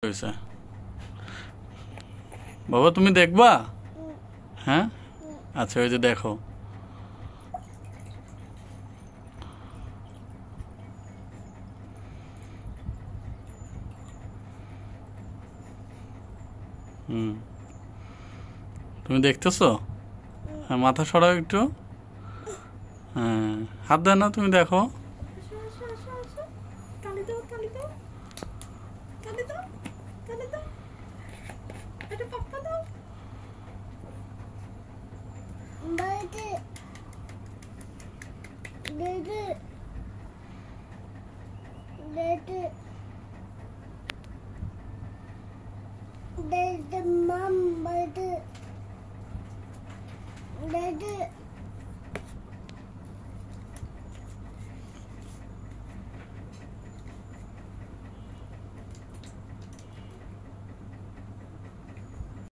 হয়েছে বাবা, তুমি দেখবা? হ্যাঁ, আচ্ছা, ওই যে দেখো। হুম, তুমি দেখতেছো? হ্যাঁ, মাথা সরাও একটু। হ্যাঁ, হাত দেয় না, তুমি দেখো। There's the mom, but the